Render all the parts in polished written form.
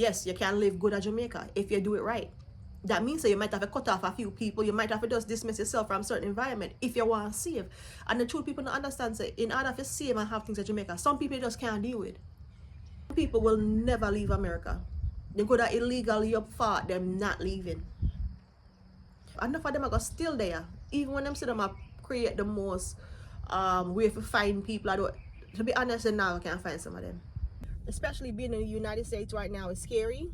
Yes, you can live good at Jamaica if you do it right. That means that you might have to cut off a few people. You might have to just dismiss yourself from certain environment if you want to save. And the truth, people don't understand that in order to save and have things in Jamaica, some people just can't deal with. People will never leave America. They could have illegally up for them not leaving. Enough of them are still there. Even when them say them create the most way to find people. I don't, to be honest, now I can't find some of them. Especially being in the United States right now is scary.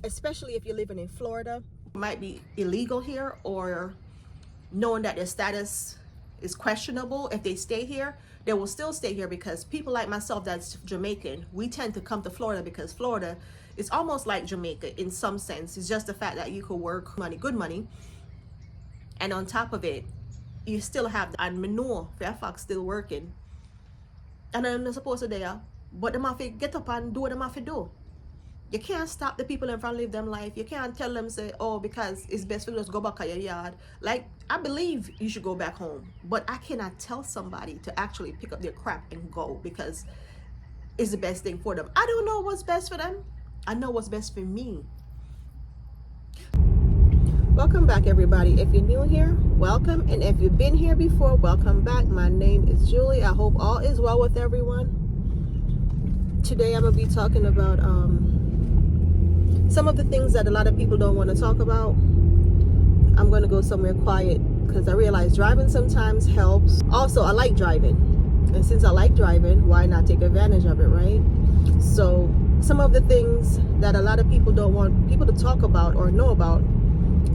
Especially if you're living in Florida. It might be illegal here, or knowing that their status is questionable. If they stay here, they will still stay here, because people like myself that's Jamaican, we tend to come to Florida because Florida is almost like Jamaica in some sense. It's just the fact that you could work money, good money, and on top of it, you still have the and manure Fairfax still working. And I'm not supposed to there, but them have to get up and do what them have to do. You can't stop the people in front live them life. You can't tell them, say, oh, because it's best for you just go back to your yard. Like, I believe you should go back home, but I cannot tell somebody to actually pick up their crap and go because it's the best thing for them. I don't know what's best for them. I know what's best for me. Welcome back, everybody. If you're new here, welcome. And if you've been here before, welcome back. My name is Julie. I hope all is well with everyone. Today I'm going to be talking about some of the things that a lot of people don't want to talk about. I'm going to go somewhere quiet because I realize driving sometimes helps. Also, I like driving. And since I like driving, why not take advantage of it, right? So some of the things that a lot of people don't want people to talk about or know about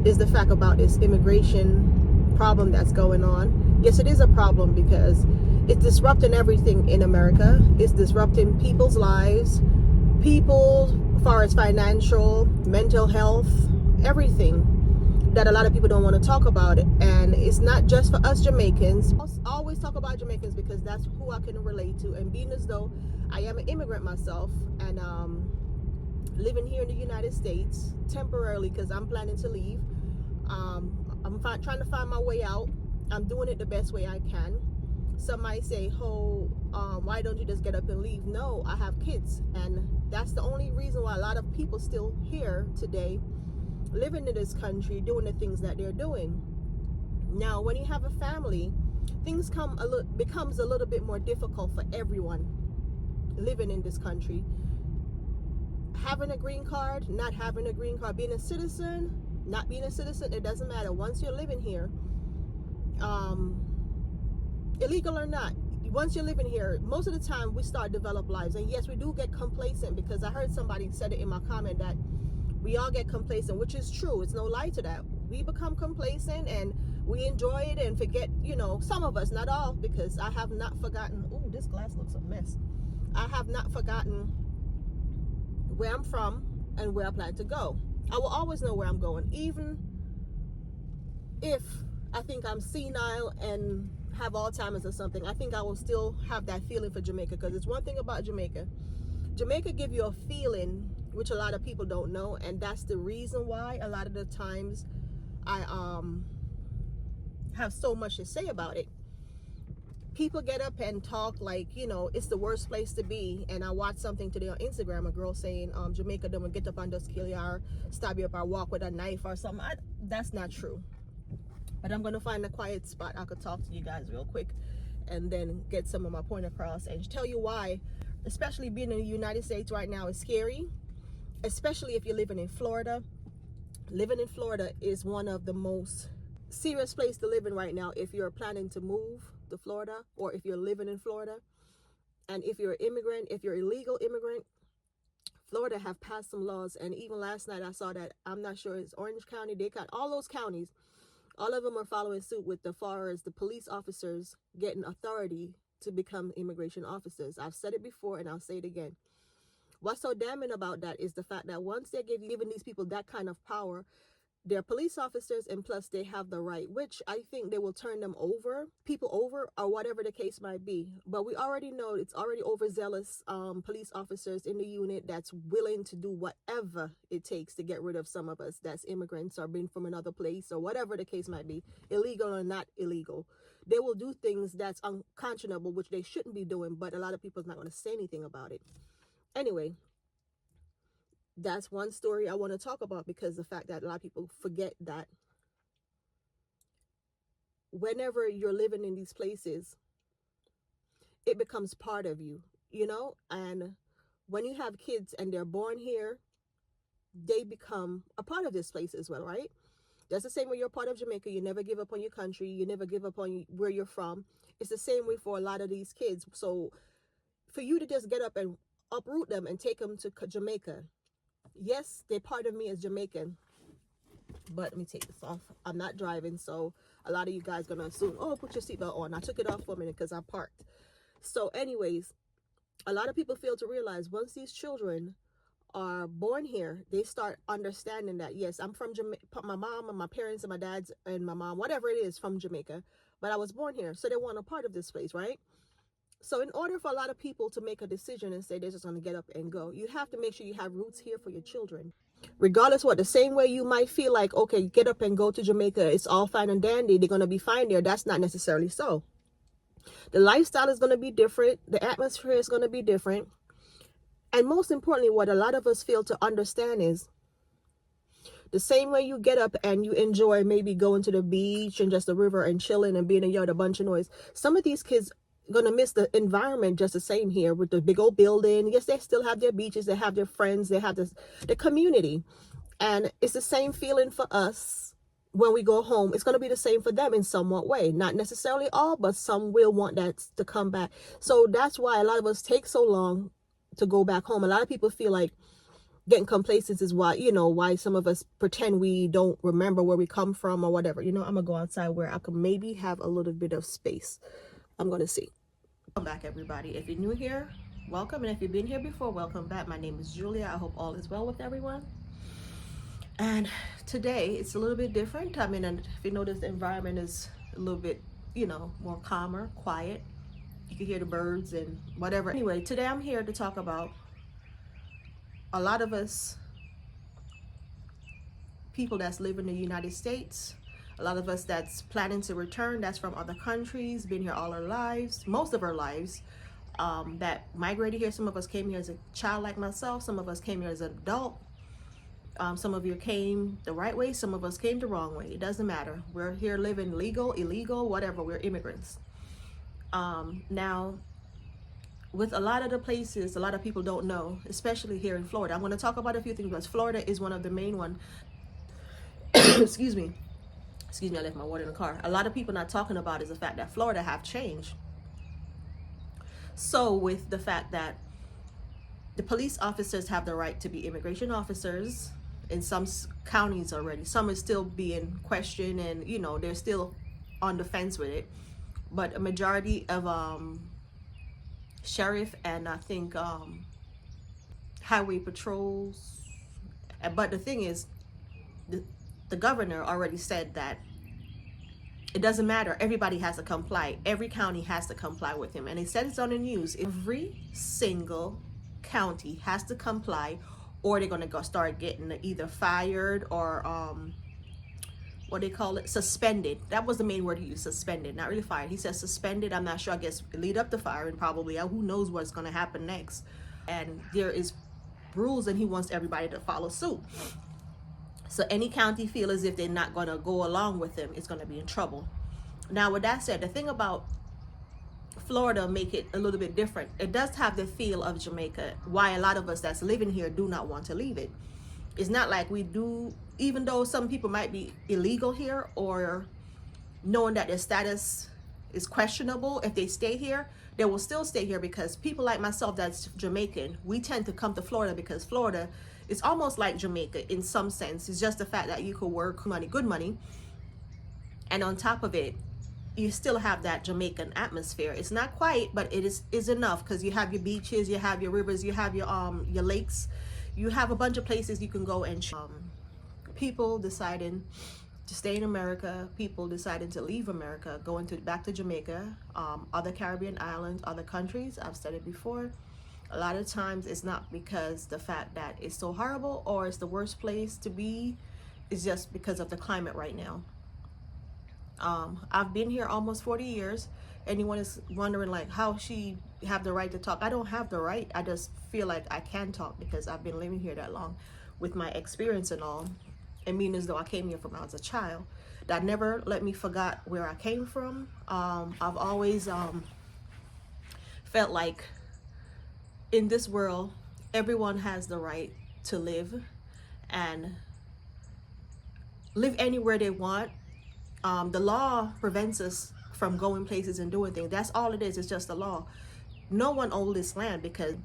is the fact about this immigration problem that's going on. Yes, it is a problem because it's disrupting everything in America. It's disrupting people's lives, people as far as financial, mental health, everything that a lot of people don't want to talk about it. And it's not just for us Jamaicans. I always talk about Jamaicans because that's who I can relate to. And being as though I am an immigrant myself and living here in the United States temporarily because I'm planning to leave. I'm trying to find my way out. I'm doing it the best way I can. Some might say, oh, why don't you just get up and leave? No, I have kids, and that's the only reason why a lot of people still here today, living in this country, doing the things that they're doing. Now, when you have a family, things becomes a little bit more difficult for everyone living in this country. Having a green card, not having a green card, being a citizen, not being a citizen, it doesn't matter. Once you're living here, illegal or not, once you're living here, most of the time we start develop lives. And yes, we do get complacent, because I heard somebody said it in my comment that we all get complacent, which is true. It's no lie to that. We become complacent and we enjoy it and forget, some of us, not all, because I have not forgotten. Oh, this glass looks a mess. I have not forgotten where I'm from and where I plan to go. I will always know where I'm going, even if I think I'm senile and have Alzheimer's or something. I think I will still have that feeling for Jamaica, because it's one thing about Jamaica. Jamaica give you a feeling which a lot of people don't know, and that's the reason why a lot of the times I have so much to say about it. People get up and talk like, it's the worst place to be. And I watched something today on Instagram, a girl saying Jamaica don't get up and just kill you or stab you up or walk with a knife or something. That's not true. But I'm going to find a quiet spot I could talk to you guys real quick and then get some of my point across and tell you why, especially being in the United States right now, is scary, especially if you're living in Florida. Living in Florida is one of the most serious place to live in right now if you're planning to move to Florida, or if you're living in Florida. And if you're an immigrant, if you're an illegal immigrant, Florida have passed some laws. And even last night I saw that, I'm not sure, it's Orange County, they got all those counties. All of them are following suit with the far as the police officers getting authority to become immigration officers. I've said it before and I'll say it again. What's so damning about that is the fact that once they're giving these people that kind of power, they're police officers, and plus they have the right, which I think they will turn them over, people over, or whatever the case might be. But we already know it's already overzealous police officers in the unit that's willing to do whatever it takes to get rid of some of us that's immigrants or being from another place or whatever the case might be, illegal or not illegal. They will do things that's unconscionable, which they shouldn't be doing, but a lot of people's not going to say anything about it. Anyway, That's one story I want to talk about, because the fact that a lot of people forget that whenever you're living in these places, it becomes part of you, you know? And when you have kids and they're born here, they become a part of this place as well, right? That's the same way you're part of Jamaica. You never give up on your country. You never give up on where you're from. It's the same way for a lot of these kids. So for you to just get up and uproot them and take them to Jamaica, yes, they're part of me as Jamaican. But let me take this off. I'm not driving, so a lot of you guys gonna assume, oh, put your seatbelt on. I took it off for a minute because I parked. So anyways, a lot of people fail to realize once these children are born here, they start understanding that, yes, I'm from Jamaica. My mom and my parents and my dad's and my mom, whatever it is, from Jamaica, but I was born here, so they want a part of this place, right? So in order for a lot of people to make a decision and say they're just going to get up and go, you have to make sure you have roots here for your children. Regardless what, the same way you might feel like, okay, get up and go to Jamaica, it's all fine and dandy, they're going to be fine there. That's not necessarily so. The lifestyle is going to be different. The atmosphere is going to be different. And most importantly, what a lot of us fail to understand is the same way you get up and you enjoy maybe going to the beach and just the river and chilling and being in yard, a bunch of noise. Some of these kids gonna miss the environment just the same here with the big old building. Yes, they still have their beaches, they have their friends, they have the community. And it's the same feeling for us when we go home. It's going to be the same for them in somewhat way. Not necessarily all, but some will want that to come back. So that's why a lot of us take so long to go back home. A lot of people feel like getting complacent is why, why some of us pretend we don't remember where we come from or whatever. I'm going to go outside where I can maybe have a little bit of space. I'm going to see. Welcome back, everybody. If you're new here, welcome. And if you've been here before, welcome back. My name is Julia. I hope all is well with everyone. And today it's a little bit different. I mean, and if you notice, the environment is a little bit, more calmer, quiet. You can hear the birds and whatever. Anyway, today I'm here to talk about a lot of us people that's live in the United States, a lot of us that's planning to return, that's from other countries, been here all our lives, most of our lives, that migrated here. Some of us came here as a child like myself. Some of us came here as an adult. Some of you came the right way, some of us came the wrong way. It doesn't matter. We're here living legal, illegal, whatever. We're immigrants. Now, with a lot of the places, a lot of people don't know, especially here in Florida. I'm going to talk about a few things, because Florida is one of the main ones. Excuse me, I left my water in the car. A lot of people not talking about is the fact that Florida have changed. So with the fact that the police officers have the right to be immigration officers in some counties already. Some is still being questioned, and they're still on the fence with it. But a majority of sheriff and I think highway patrols. But the thing is, the governor already said that it doesn't matter. Everybody has to comply. Every county has to comply with him. And he said it's on the news. Every single county has to comply, or they're going to go start getting either fired or what they call it, suspended. That was the main word he used, suspended, not really fired. He says suspended. I'm not sure. I guess lead up to firing probably. Who knows what's going to happen next. And there is rules, and he wants everybody to follow suit. So any county feel as if they're not going to go along with him, it's going to be in trouble. Now, with that said, the thing about Florida make it a little bit different. It does have the feel of Jamaica. Why a lot of us that's living here do not want to leave it. It's not like we do, even though some people might be illegal here or knowing that their status is questionable. If they stay here, they will still stay here, because people like myself that's Jamaican, we tend to come to Florida because Florida is almost like Jamaica in some sense. It's just the fact that you could work money, good money, and on top of it, you still have that Jamaican atmosphere. It's not quite, but it is enough, because you have your beaches, you have your rivers, you have your lakes, you have a bunch of places you can go and people deciding to stay in America, people deciding to leave America, going back to Jamaica, other Caribbean islands, other countries. I've said it before. A lot of times it's not because the fact that it's so horrible or it's the worst place to be. It's just because of the climate right now. I've been here almost 40 years. Anyone is wondering like how she have the right to talk. I don't have the right. I just feel like I can talk because I've been living here that long with my experience and all. It means as though I came here from when I was a child. That never let me forget where I came from. I've always felt like in this world, everyone has the right to live and live anywhere they want. The law prevents us from going places and doing things. That's all it is. It's just the law. No one owns this land because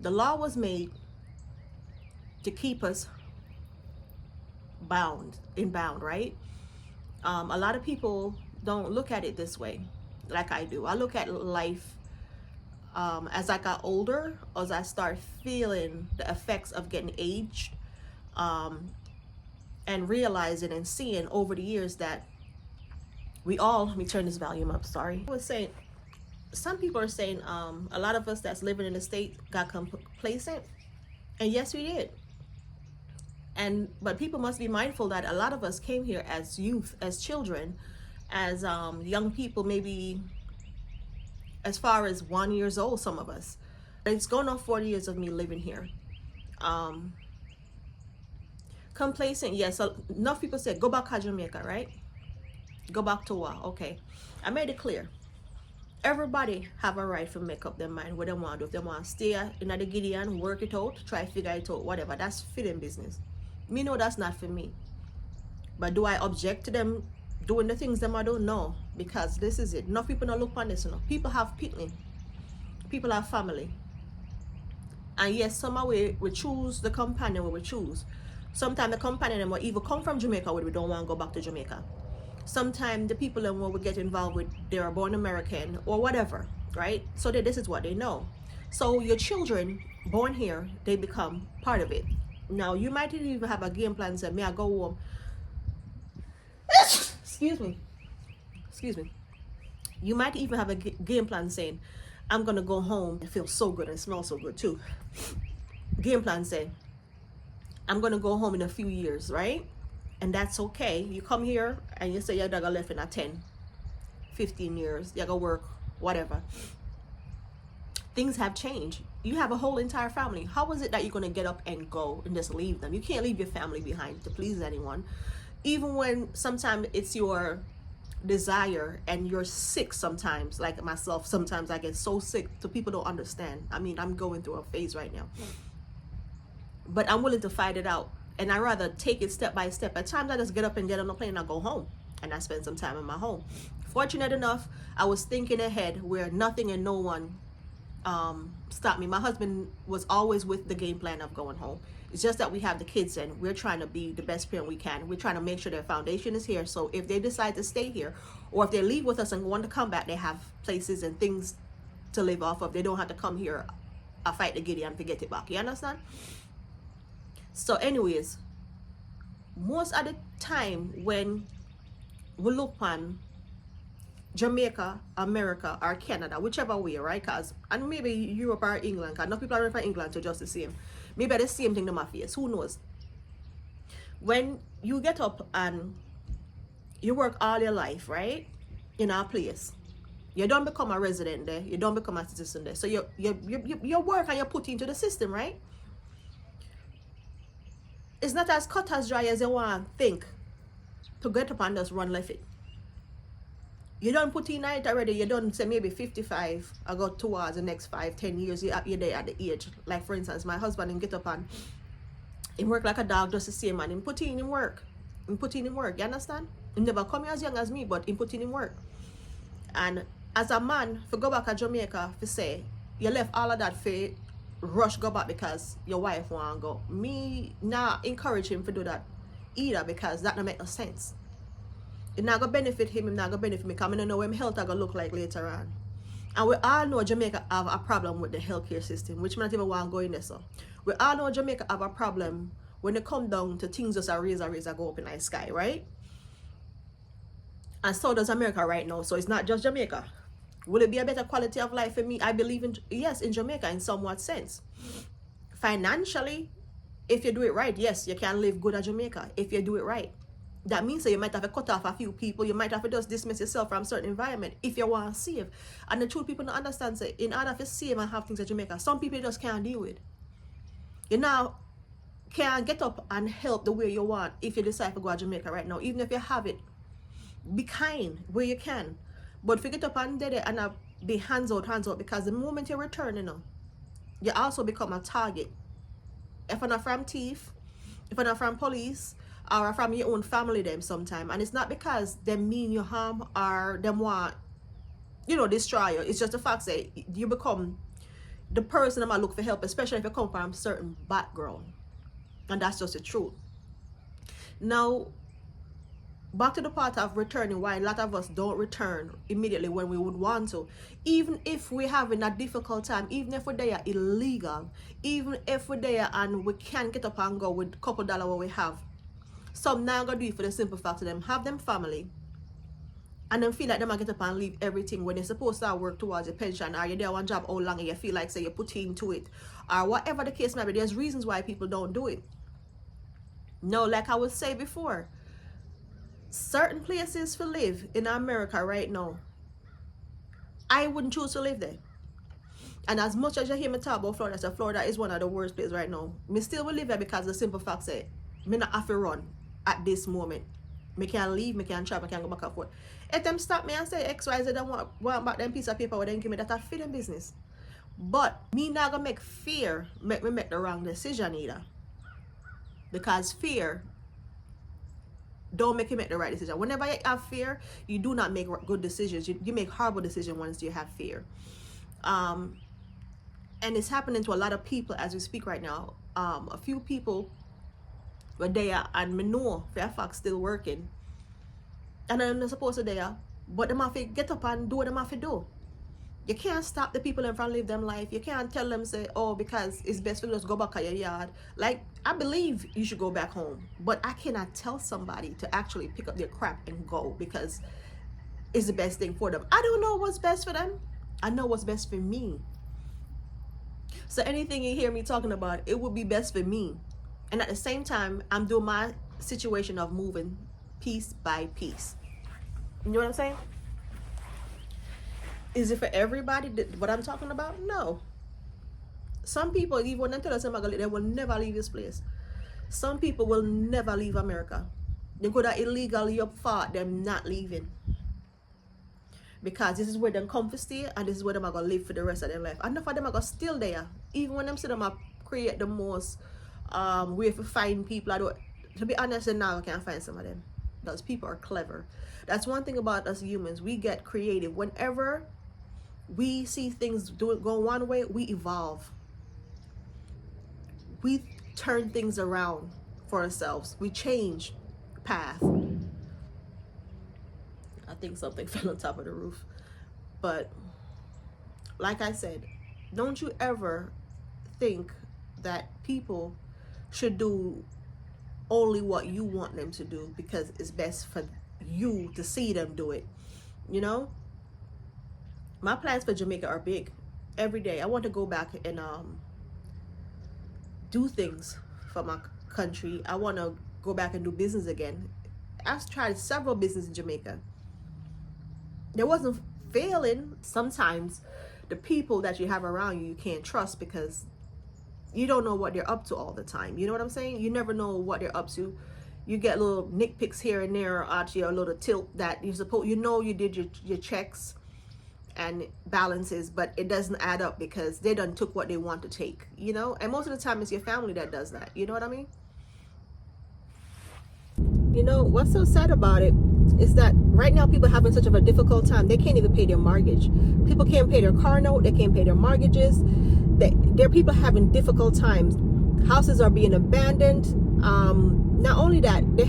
the law was made to keep us bound, right? A lot of people don't look at it this way like I do. I look at life as I got older, as I start feeling the effects of getting aged, and realizing and seeing over the years that we all, let me turn this volume up, sorry. I was saying, some people are saying a lot of us that's living in the state got complacent, and yes, we did. But people must be mindful that a lot of us came here as youth, as children, as young people, maybe as far as 1 year old, some of us. It's going on 40 years of me living here. Complacent, yes. So enough people say, go back to Jamaica, right? Go back to what? Okay. I made it clear. Everybody have a right to make up their mind what they want to do. If they want to stay in the Gideon, work it out, try to figure it out, whatever. That's feeling business. Me know that's not for me. But do I object to them doing the things them I do? No, because this is it. Enough people don't look on this. People have picnic. People have family. And yes, somehow we choose the companion we choose. Sometimes the companion will even come from Jamaica where we don't want to go back to Jamaica. Sometimes the people that we get involved with, they are born American or whatever, right? So this is what they know. So your children born here, they become part of it. Now you might even have a game plan. Say, may I go home? Excuse me. You might even have a game plan saying, I'm gonna go home. It feels so good and smells so good too. Game plan saying, I'm gonna go home in a few years, right? And that's okay. You come here and you say your dog left in a 10, 15 years. You're gonna work, whatever. Things have changed. You have a whole entire family. How is it that you're gonna get up and go and just leave them? You can't leave your family behind to please anyone. Even when sometimes it's your desire and you're sick sometimes, like myself, sometimes I get so sick so people don't understand. I mean, I'm going through a phase right now. But I'm willing to fight it out. And I rather take it step by step. At times I just get up and get on the plane and I go home. And I spend some time in my home. Fortunate enough, I was thinking ahead where nothing and no one stopped me. My husband was always with the game plan of going home. It's just that we have the kids and we're trying to be the best parent we can. We're trying to make sure their foundation is here. So if they decide to stay here or if they leave with us and want to come back, they have places and things to live off of. They don't have to come here, fight the Gideon and forget it back. You understand? So anyways, most of the time when we look on Jamaica, America, or Canada, whichever way, right? And maybe Europe or England, because no people are from England, so just the same. Maybe the same thing to my face, who knows? When you get up and you work all your life, right? In a place, you don't become a resident there, you don't become a citizen there. So you work and you put into the system, right? It's not as cut as dry as you want to think to get up and just run left it. You don't put in it already, you don't say maybe 55, I got towards the next 5-10 years, you're there at the age. Like for instance, my husband, him get up and he work like a dog just the same, and him put in work. You understand? He never come here as young as me, but he put in work. And as a man, if you go back to Jamaica, if you say, you left all of that for rush go back because your wife want to go. Me not encourage him to do that either, because that don't make no sense. It not gonna benefit him, it not gonna benefit me, because I don't know what him health are gonna look like later on. And we all know Jamaica have a problem with the healthcare system, which I don't even want to go in there. So we all know Jamaica have a problem when it come down to things just a razor go up in the sky, right? And so does America right now. So it's not just Jamaica. Will it be a better quality of life for me? I believe in, yes, in Jamaica in somewhat sense. Financially, if you do it right, yes, you can live good at Jamaica if you do it right. That means that you might have to cut off a few people. You might have to just dismiss yourself from certain environment if you want to save. And the truth, people don't understand, say, in order to save and have things in Jamaica, some people just can't deal with. You now can't get up and help the way you want if you decide to go to Jamaica right now. Even if you have it, be kind where you can. But if you get up and do it and be hands out, because the moment you return, you also become a target. If you're not from thief, if you're not from police, or from your own family them sometime, and it's not because they mean you harm or them want destroy you. It's just the fact that you become the person that might look for help, especially if you come from a certain background, and that's just the truth. Now back to the part of returning, why a lot of us don't return immediately when we would want to, even if we're having a difficult time, even if we're there illegal, even if we're there and we can't get up and go with a couple dollars what we have. Some now gonna do it for the simple fact of them have them family and then feel like they might get up and leave everything when they're supposed to work towards a pension, or you're there one job how long and you feel like say you put into it, or whatever the case may be. There's reasons why people don't do it. No, like I would say before, certain places to live in America right now, I wouldn't choose to live there. And as much as you hear me talk about Florida, so Florida is one of the worst places right now. Me still will live there because the simple fact say me not have to run at this moment. Me can leave, me can travel, me can go back and forth. If them stop me and say XYZ, they want back them piece of paper, then give me that a feeling business. But me not gonna make fear make me make the wrong decision either. Because fear don't make you make the right decision. Whenever you have fear, you do not make good decisions. You make horrible decisions once you have fear. And it's happening to a lot of people as we speak right now. A few people were there and me know Fairfax still working. And I'm not supposed to there, but them have to get up and do what them have to do. You can't stop the people in front live them life. You can't tell them say, oh, because it's best for you just go back to your yard. Like, I believe you should go back home, but I cannot tell somebody to actually pick up their crap and go because it's the best thing for them. I don't know what's best for them. I know what's best for me. So anything you hear me talking about, it would be best for me. And at the same time, I'm doing my situation of moving piece by piece. You know what I'm saying? Is it for everybody what I'm talking about? No. Some people, even when they tell us they will never leave this place. Some people will never leave America. They go that illegally up far, them not leaving. Because this is where them come to stay and this is where them are going to live for the rest of their life. And enough of them are going to still there. Even when them say them are create the most way to find people. To be honest, now I can't find some of them. Those people are clever. That's one thing about us humans. We get creative. Whenever we see things go one way, we evolve. We turn things around for ourselves. We change path. I think something fell on top of the roof. But like I said, don't you ever think that people should do only what you want them to do because it's best for you to see them do it. You know, my plans for Jamaica are big. Every day I want to go back and do things for my country. I want to go back and do business again. I've tried several businesses in Jamaica. There wasn't failing. Sometimes the people that you have around you can't trust because you don't know what they're up to all the time. You know what I'm saying? You never know what they're up to. You get little nitpicks here and there, actually a little tilt that you're supposed, you did your checks and balances, but it doesn't add up because they done took what they want to take, you know? And most of the time it's your family that does that. You know what I mean? You know, what's so sad about it is that right now people are having such of a difficult time. They can't even pay their mortgage. People can't pay their car note. They can't pay their mortgages. There are people having difficult times. Houses are being abandoned. Not only that, we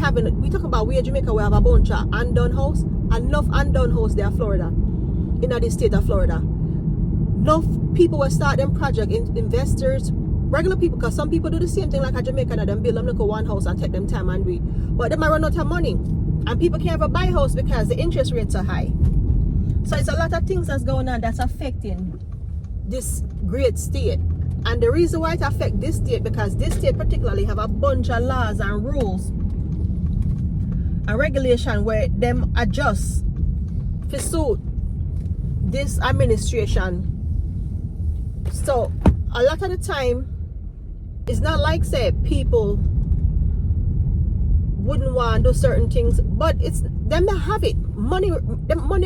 talking about we in Jamaica, we have a bunch of undone house. Enough undone house there in Florida, in the state of Florida. Enough people will start them project, investors, regular people, because some people do the same thing like a Jamaican, and them build them look at one house and take them time and do it. But they might run out of money. And people can't ever buy a house because the interest rates are high. So it's a lot of things that's going on that's affecting this great state. And the reason why it affects this state, because this state particularly have a bunch of laws and rules a regulation where them adjust to suit this administration. So a lot of the time, it's not like say people wouldn't want to do certain things, but it's them that have it. Money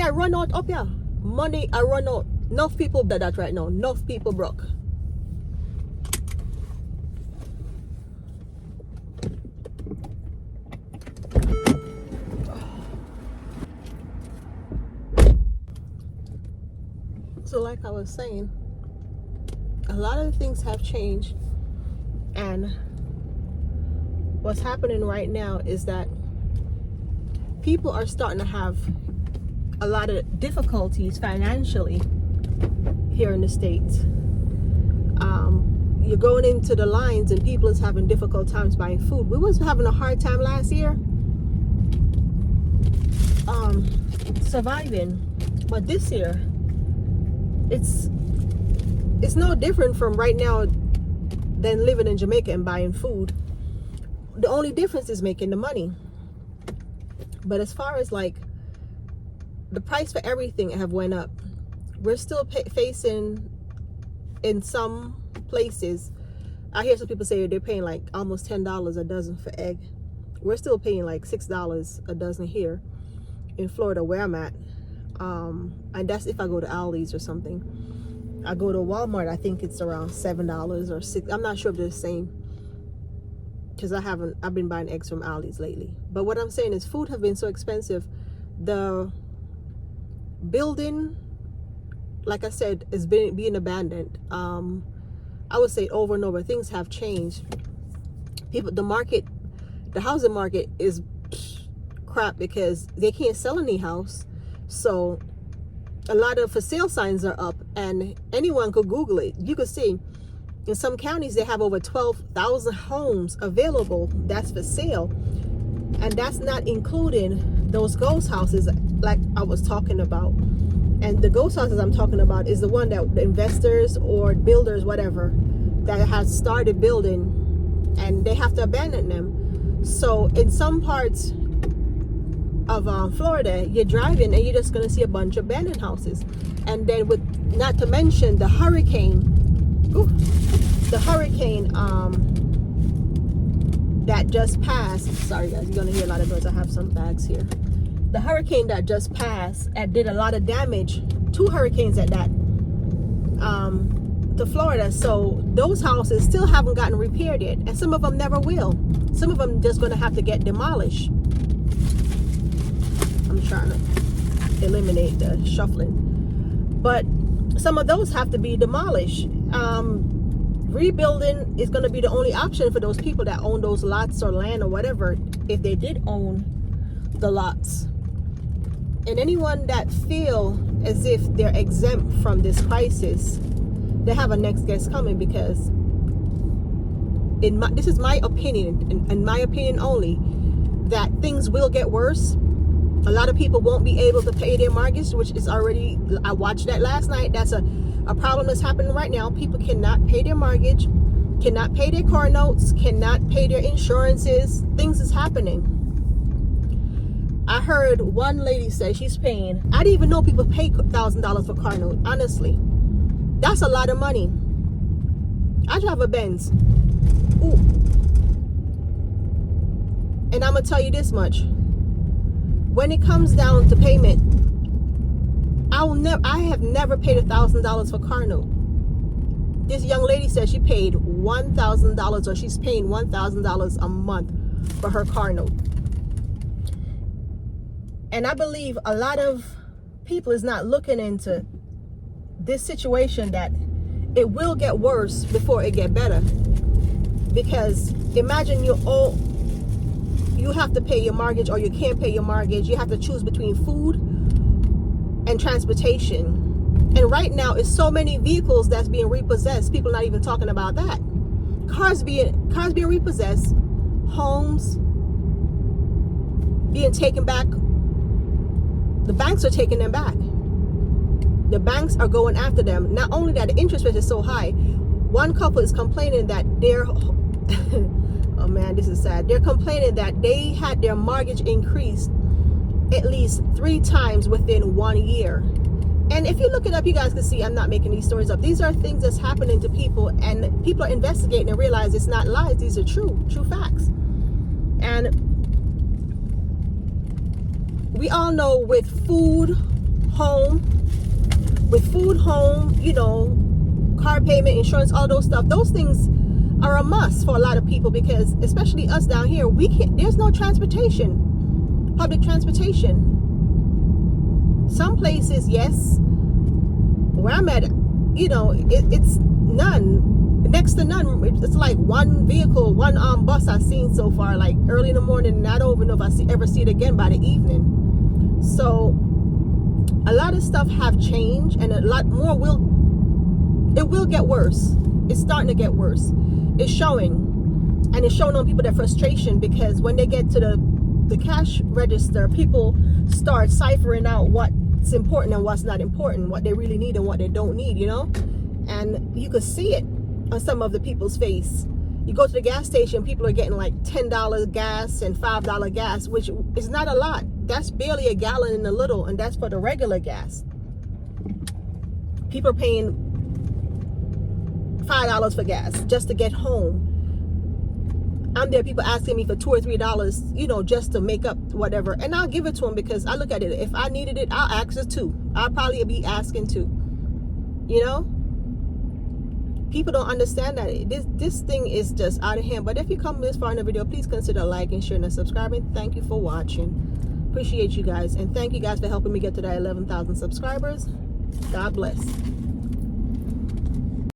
I run out up here. Money I run out. Enough people do that right now. Enough people broke. So like I was saying, a lot of things have changed, and what's happening right now is that people are starting to have a lot of difficulties financially here in the States. You're going into the lines and people is having difficult times buying food. We was having a hard time last year surviving, but this year it's no different from right now than living in Jamaica and buying food. The only difference is making the money. But as far as like the price for everything have went up, we're still facing in some places. I hear some people say they're paying like almost $10 a dozen for egg. We're still paying like $6 a dozen here in Florida where I'm at. And that's if I go to Aldi's or something. I go to Walmart, I think it's around $7 or $6. I'm not sure if they're the same, because I've been buying eggs from Aldi's lately. But what I'm saying is food have been so expensive. The building, like I said, is being abandoned. I would say over and over, things have changed. The housing market is crap because they can't sell any house. So a lot of for sale signs are up, and anyone could Google it. You could see in some counties they have over 12,000 homes available that's for sale, and that's not including those ghost houses like I was talking about. And the ghost houses I'm talking about is the one that the investors or builders, whatever, that has started building and they have to abandon them. So in some parts of Florida, you're driving and you're just going to see a bunch of abandoned houses. And then with, not to mention the hurricane that just passed. Sorry guys, you're going to hear a lot of noise. I have some bags here. The hurricane that just passed and did a lot of damage, 2 hurricanes at that, to Florida. So those houses still haven't gotten repaired yet, and some of them never will. Some of them just going to have to get demolished. I'm trying to eliminate the shuffling, but some of those have to be demolished. Rebuilding is going to be the only option for those people that own those lots or land or whatever, if they did own the lots. And anyone that feel as if they're exempt from this crisis, they have a next guest coming, because this is my opinion, and my opinion only, that things will get worse. A lot of people won't be able to pay their mortgage, which is already, I watched that last night. That's a problem that's happening right now. People cannot pay their mortgage, cannot pay their car notes, cannot pay their insurances. Things is happening. I heard one lady say she's paying, I didn't even know people pay $1,000 for car note. Honestly, that's a lot of money. I drive a Benz. Ooh. And I'm gonna tell you this much. When it comes down to payment, I have never paid $1,000 for car note. This young lady said she paid $1,000, or she's paying $1,000 a month for her car note. And I believe a lot of people is not looking into this situation, that it will get worse before it get better. Because imagine you have to pay your mortgage, or you can't pay your mortgage. You have to choose between food and transportation. And right now, it's so many vehicles that's being repossessed. People not even talking about that. Cars being repossessed, homes being taken back. The banks are taking them back. The banks are going after them. Not only that, the interest rate is so high. One couple is complaining that their oh oh man, this is sad. They're complaining that they had their mortgage increased at least 3 times within 1 year. And if you look it up, you guys can see I'm not making these stories up. These are things that's happening to people, and people are investigating and realize it's not lies. These are true facts. And we all know with food, home, you know, car payment, insurance, all those stuff, those things are a must for a lot of people, because especially us down here, there's no transportation, public transportation. Some places, yes, where I'm at, you know, it's none, next to none. It's like one vehicle, one bus I've seen so far, like early in the morning, and I don't even know if I ever see it again by the evening. So a lot of stuff have changed, and a lot more it will get worse. It's starting to get worse. It's showing, and it's showing on people their frustration, because when they get to the cash register, people start ciphering out what's important and what's not important, what they really need and what they don't need, you know. And you could see it on some of the people's face. You go to the gas station, people are getting like $10 gas and $5 gas, which is not a lot. That's barely a gallon in a little, and that's for the regular gas. People are paying $5 for gas just to get home. I'm there, people asking me for $2 or $3, you know, just to make up whatever, and I'll give it to them, because I look at it, if I needed it, I'll ask it too. I'll probably be asking too, you know. People don't understand that this thing is just out of hand. But if you come this far in the video, please consider liking, sharing, and subscribing. Thank you for watching. Appreciate you guys, and thank you guys for helping me get to that 11,000 subscribers. God bless.